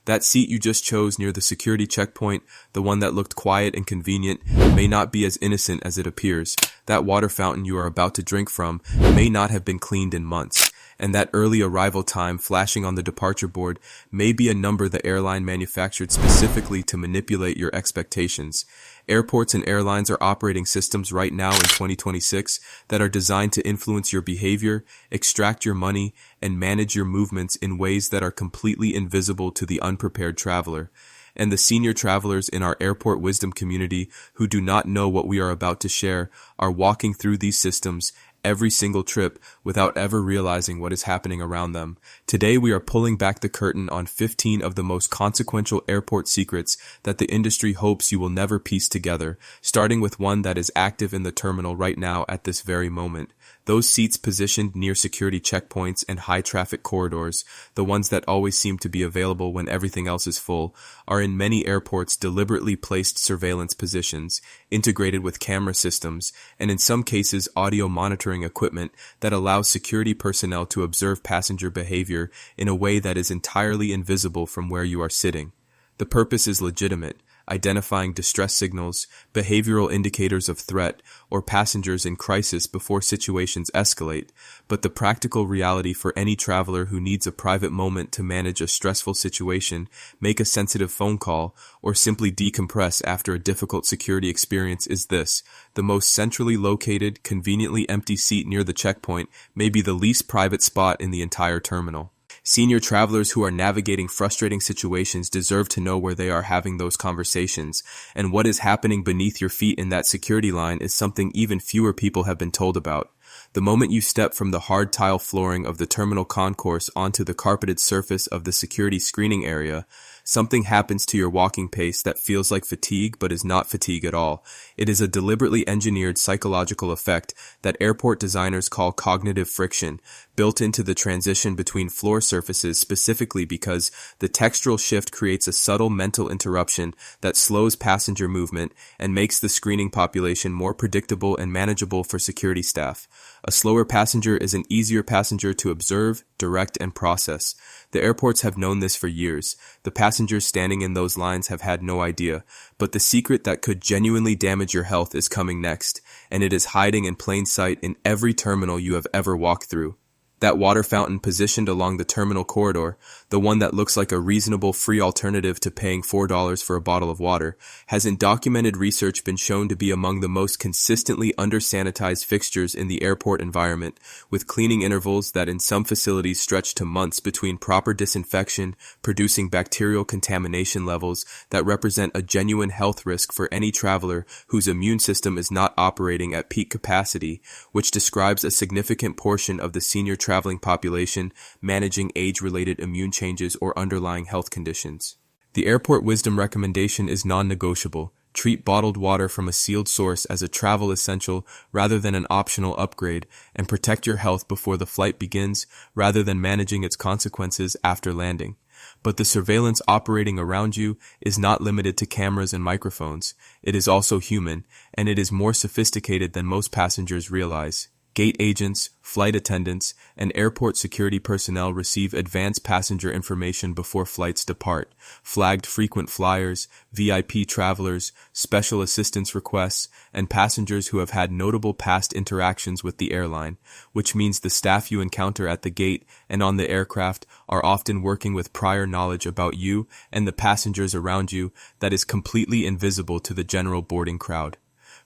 That seat you just chose near the security checkpoint, the one that looked quiet and convenient, may not be as innocent as it appears. That water fountain you are about to drink from may not have been cleaned in months. And that early arrival time flashing on the departure board may be a number the airline manufactured specifically to manipulate your expectations. Airports and airlines are operating systems right now in 2026 that are designed to influence your behavior, extract your money, and manage your movements in ways that are completely invisible to the unprepared traveler. And the senior travelers in our airport wisdom community who do not know what we are about to share are walking through these systems every single trip without ever realizing what is happening around them. Today we are pulling back the curtain on 15 of the most consequential airport secrets that the industry hopes you will never piece together, starting with one that is active in the terminal right now at this very moment. Those seats positioned near security checkpoints and high traffic corridors, the ones that always seem to be available when everything else is full, are in many airports deliberately placed surveillance positions, integrated with camera systems, and in some cases audio monitoring equipment that allows security personnel to observe passenger behavior in a way that is entirely invisible from where you are sitting. The purpose is legitimate, identifying distress signals, behavioral indicators of threat, or passengers in crisis before situations escalate, but the practical reality for any traveler who needs a private moment to manage a stressful situation, make a sensitive phone call, or simply decompress after a difficult security experience is this: the most centrally located, conveniently empty seat near the checkpoint may be the least private spot in the entire terminal. Senior travelers who are navigating frustrating situations deserve to know where they are having those conversations, and what is happening beneath your feet in that security line is something even fewer people have been told about. The moment you step from the hard tile flooring of the terminal concourse onto the carpeted surface of the security screening area, something happens to your walking pace that feels like fatigue but is not fatigue at all. It is a deliberately engineered psychological effect that airport designers call cognitive friction, built into the transition between floor surfaces specifically because the textural shift creates a subtle mental interruption that slows passenger movement and makes the screening population more predictable and manageable for security staff. A slower passenger is an easier passenger to observe, direct, and process. The airports have known this for years. The passengers standing in those lines have had no idea. But the secret that could genuinely damage your health is coming next, and it is hiding in plain sight in every terminal you have ever walked through. That water fountain positioned along the terminal corridor, the one that looks like a reasonable free alternative to paying $4 for a bottle of water, has in documented research been shown to be among the most consistently under-sanitized fixtures in the airport environment, with cleaning intervals that in some facilities stretch to months between proper disinfection, producing bacterial contamination levels that represent a genuine health risk for any traveler whose immune system is not operating at peak capacity, which describes a significant portion of the senior traveling population managing age-related immune changes or underlying health conditions. The airport wisdom recommendation is non-negotiable. Treat bottled water from a sealed source as a travel essential rather than an optional upgrade, and protect your health before the flight begins rather than managing its consequences after landing. But the surveillance operating around you is not limited to cameras and microphones. It is also human, and it is more sophisticated than most passengers realize. Gate agents, flight attendants, and airport security personnel receive advanced passenger information before flights depart, flagged frequent flyers, VIP travelers, special assistance requests, and passengers who have had notable past interactions with the airline, which means the staff you encounter at the gate and on the aircraft are often working with prior knowledge about you and the passengers around you that is completely invisible to the general boarding crowd.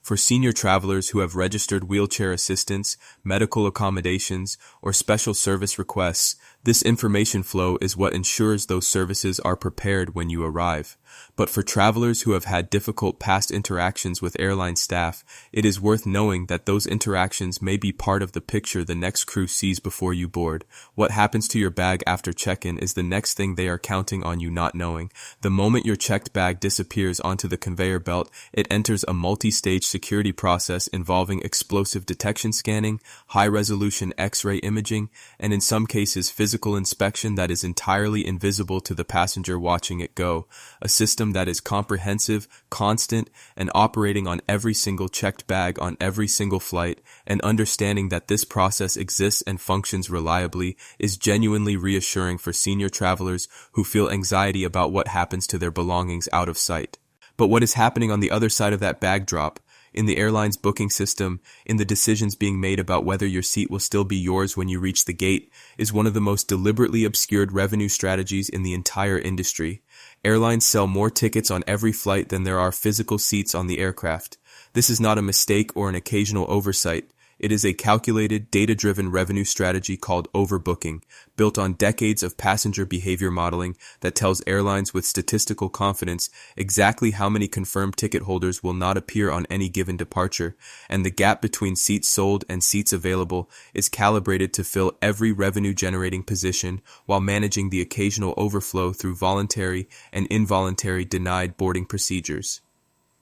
For senior travelers who have registered wheelchair assistance, medical accommodations, or special service requests, this information flow is what ensures those services are prepared when you arrive. But for travelers who have had difficult past interactions with airline staff, it is worth knowing that those interactions may be part of the picture the next crew sees before you board. What happens to your bag after check-in is the next thing they are counting on you not knowing. The moment your checked bag disappears onto the conveyor belt, it enters a multi-stage security process involving explosive detection scanning, high-resolution X-ray imaging, and in some cases physical physical inspection that is entirely invisible to the passenger watching it go, a system that is comprehensive, constant, and operating on every single checked bag on every single flight, and understanding that this process exists and functions reliably is genuinely reassuring for senior travelers who feel anxiety about what happens to their belongings out of sight. But what is happening on the other side of that bag drop? In the airline's booking system, in the decisions being made about whether your seat will still be yours when you reach the gate, is one of the most deliberately obscured revenue strategies in the entire industry. Airlines sell more tickets on every flight than there are physical seats on the aircraft. This is not a mistake or an occasional oversight. It is a calculated, data-driven revenue strategy called overbooking, built on decades of passenger behavior modeling that tells airlines with statistical confidence exactly how many confirmed ticket holders will not appear on any given departure, and the gap between seats sold and seats available is calibrated to fill every revenue-generating position while managing the occasional overflow through voluntary and involuntary denied boarding procedures.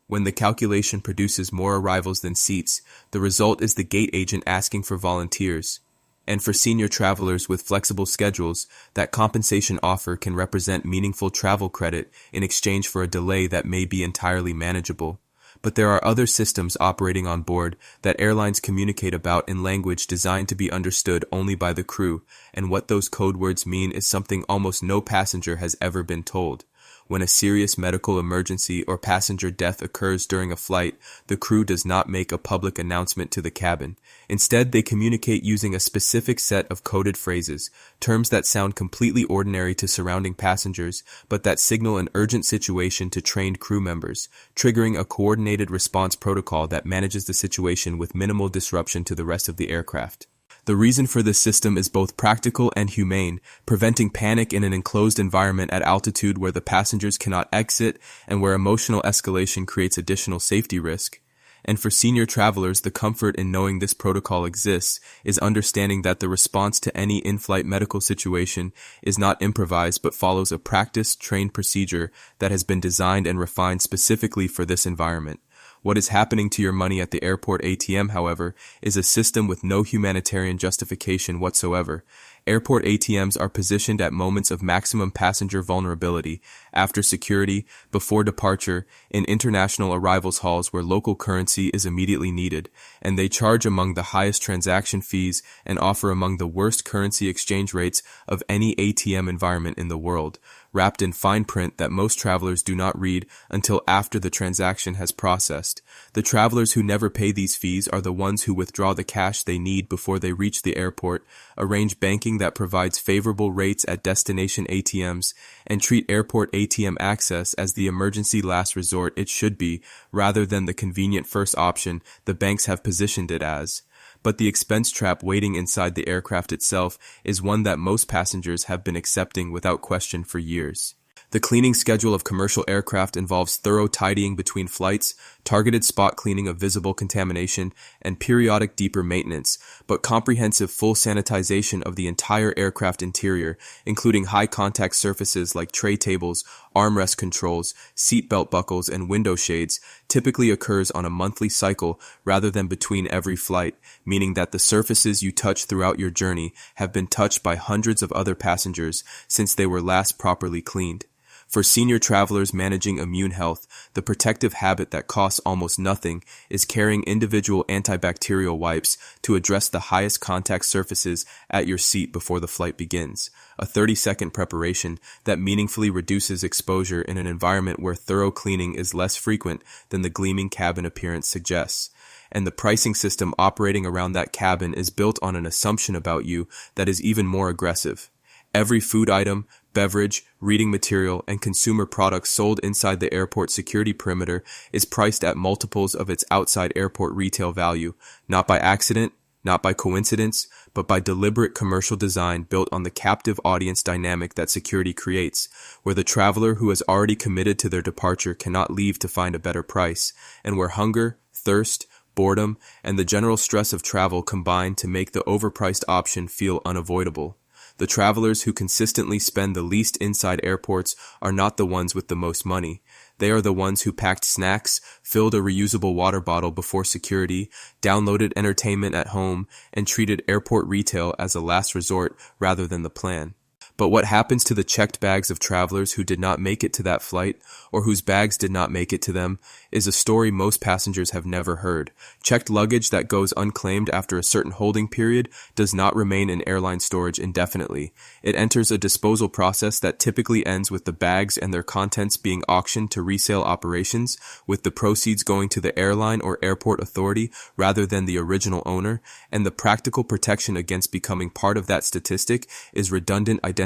When the calculation produces more arrivals than seats, the result is the gate agent asking for volunteers. And for senior travelers with flexible schedules, that compensation offer can represent meaningful travel credit in exchange for a delay that may be entirely manageable. But there are other systems operating on board that airlines communicate about in language designed to be understood only by the crew, and what those code words mean is something almost no passenger has ever been told. When a serious medical emergency or passenger death occurs during a flight, the crew does not make a public announcement to the cabin. Instead, they communicate using a specific set of coded phrases, terms that sound completely ordinary to surrounding passengers, but that signal an urgent situation to trained crew members, triggering a coordinated response protocol that manages the situation with minimal disruption to the rest of the aircraft. The reason for this system is both practical and humane, preventing panic in an enclosed environment at altitude where the passengers cannot exit and where emotional escalation creates additional safety risk. And for senior travelers, the comfort in knowing this protocol exists is understanding that the response to any in-flight medical situation is not improvised but follows a practiced, trained procedure that has been designed and refined specifically for this environment. What is happening to your money at the airport ATM, however, is a system with no humanitarian justification whatsoever. Airport ATMs are positioned at moments of maximum passenger vulnerability, after security, before departure, in international arrivals halls where local currency is immediately needed, and they charge among the highest transaction fees and offer among the worst currency exchange rates of any ATM environment in the world, wrapped in fine print that most travelers do not read until after the transaction has processed. The travelers who never pay these fees are the ones who withdraw the cash they need before they reach the airport, arrange banking that provides favorable rates at destination ATMs, and treat airport ATM access as the emergency last resort it should be, rather than the convenient first option the banks have positioned it as. But the expense trap waiting inside the aircraft itself is one that most passengers have been accepting without question for years. The cleaning schedule of commercial aircraft involves thorough tidying between flights, targeted spot cleaning of visible contamination, and periodic deeper maintenance, but comprehensive full sanitization of the entire aircraft interior, including high-contact surfaces like tray tables, armrest controls, seatbelt buckles, and window shades, typically occurs on a monthly cycle rather than between every flight, meaning that the surfaces you touch throughout your journey have been touched by hundreds of other passengers since they were last properly cleaned. For senior travelers managing immune health, the protective habit that costs almost nothing is carrying individual antibacterial wipes to address the highest contact surfaces at your seat before the flight begins, a 30-second preparation that meaningfully reduces exposure in an environment where thorough cleaning is less frequent than the gleaming cabin appearance suggests. And the pricing system operating around that cabin is built on an assumption about you that is even more aggressive. Every food item, beverage, reading material, and consumer products sold inside the airport security perimeter is priced at multiples of its outside airport retail value, not by accident, not by coincidence, but by deliberate commercial design built on the captive audience dynamic that security creates, where the traveler who has already committed to their departure cannot leave to find a better price, and where hunger, thirst, boredom, and the general stress of travel combine to make the overpriced option feel unavoidable. The travelers who consistently spend the least inside airports are not the ones with the most money. They are the ones who packed snacks, filled a reusable water bottle before security, downloaded entertainment at home, and treated airport retail as a last resort rather than the plan. But what happens to the checked bags of travelers who did not make it to that flight, or whose bags did not make it to them, is a story most passengers have never heard. Checked luggage that goes unclaimed after a certain holding period does not remain in airline storage indefinitely. It enters a disposal process that typically ends with the bags and their contents being auctioned to resale operations, with the proceeds going to the airline or airport authority rather than the original owner, and the practical protection against becoming part of that statistic is redundant identification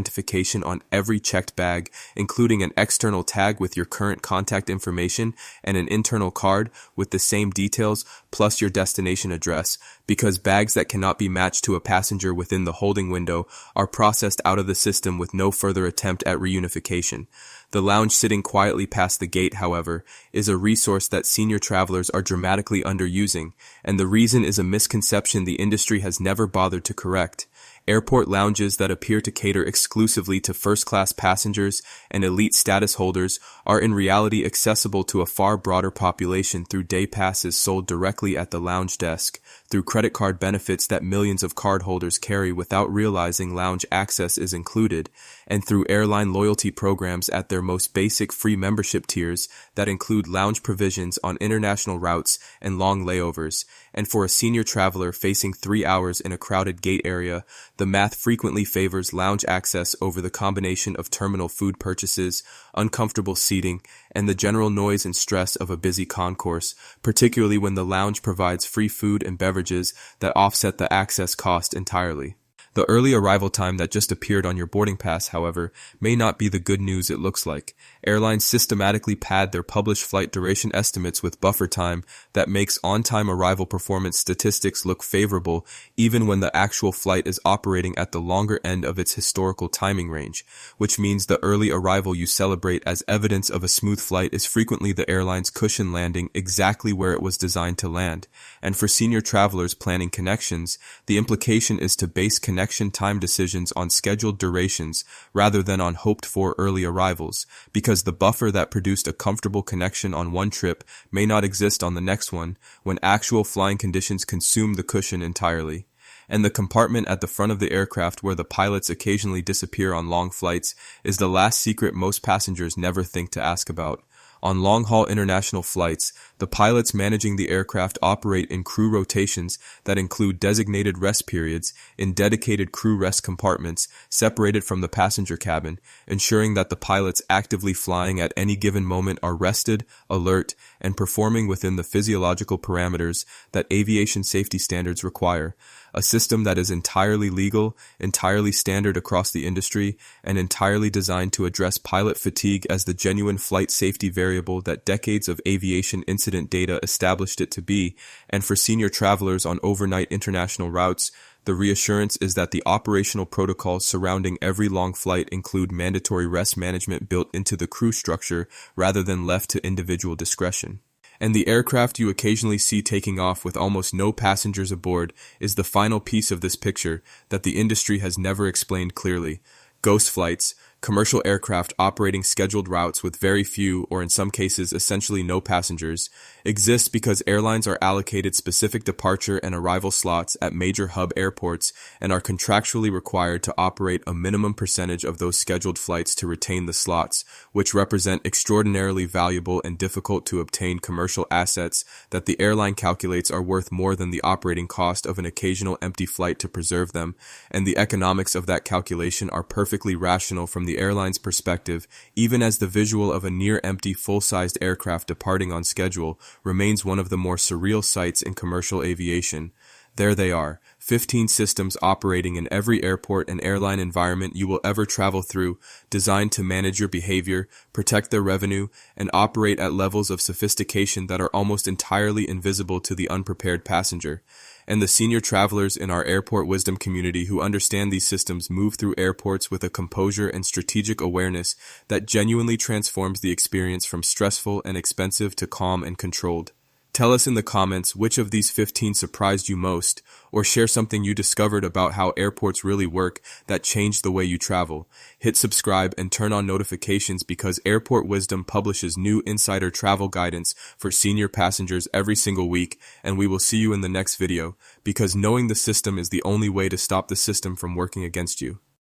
on every checked bag, including an external tag with your current contact information and an internal card with the same details plus your destination address, because bags that cannot be matched to a passenger within the holding window are processed out of the system with no further attempt at reunification. The lounge sitting quietly past the gate, however, is a resource that senior travelers are dramatically underusing, and the reason is a misconception the industry has never bothered to correct. Airport lounges that appear to cater exclusively to first-class passengers and elite status holders are in reality accessible to a far broader population through day passes sold directly at the lounge desk, through credit card benefits that millions of cardholders carry without realizing lounge access is included, and through airline loyalty programs at their most basic free membership tiers that include lounge provisions on international routes and long layovers. And for a senior traveler facing 3 hours in a crowded gate area, the math frequently favors lounge access over the combination of terminal food purchases, uncomfortable seating, and the general noise and stress of a busy concourse, particularly when the lounge provides free food and beverages that offset the access cost entirely. The early arrival time that just appeared on your boarding pass, however, may not be the good news it looks like. Airlines systematically pad their published flight duration estimates with buffer time that makes on-time arrival performance statistics look favorable even when the actual flight is operating at the longer end of its historical timing range, which means the early arrival you celebrate as evidence of a smooth flight is frequently the airline's cushion landing exactly where it was designed to land. And for senior travelers planning connections, the implication is to base connection time decisions on scheduled durations rather than on hoped-for early arrivals, because the buffer that produced a comfortable connection on one trip may not exist on the next one when actual flying conditions consume the cushion entirely. And the compartment at the front of the aircraft where the pilots occasionally disappear on long flights is the last secret most passengers never think to ask about. On long-haul international flights, the pilots managing the aircraft operate in crew rotations that include designated rest periods in dedicated crew rest compartments separated from the passenger cabin, ensuring that the pilots actively flying at any given moment are rested, alert, and performing within the physiological parameters that aviation safety standards require. A system that is entirely legal, entirely standard across the industry, and entirely designed to address pilot fatigue as the genuine flight safety variable that decades of aviation incident data established it to be. And for senior travelers on overnight international routes, the reassurance is that the operational protocols surrounding every long flight include mandatory rest management built into the crew structure rather than left to individual discretion. And the aircraft you occasionally see taking off with almost no passengers aboard is the final piece of this picture that the industry has never explained clearly. Ghost flights, commercial aircraft operating scheduled routes with very few, or in some cases essentially no passengers, exist because airlines are allocated specific departure and arrival slots at major hub airports and are contractually required to operate a minimum percentage of those scheduled flights to retain the slots, which represent extraordinarily valuable and difficult to obtain commercial assets that the airline calculates are worth more than the operating cost of an occasional empty flight to preserve them, and the economics of that calculation are perfectly rational from the airline's perspective, even as the visual of a near-empty full-sized aircraft departing on schedule remains one of the more surreal sights in commercial aviation. There they are, 15 systems operating in every airport and airline environment you will ever travel through, designed to manage your behavior, protect their revenue, and operate at levels of sophistication that are almost entirely invisible to the unprepared passenger. And the senior travelers in our airport wisdom community who understand these systems move through airports with a composure and strategic awareness that genuinely transforms the experience from stressful and expensive to calm and controlled. Tell us in the comments which of these 15 surprised you most, or share something you discovered about how airports really work that changed the way you travel. Hit subscribe and turn on notifications because Airport Wisdom publishes new insider travel guidance for senior passengers every single week, and we will see you in the next video, because knowing the system is the only way to stop the system from working against you.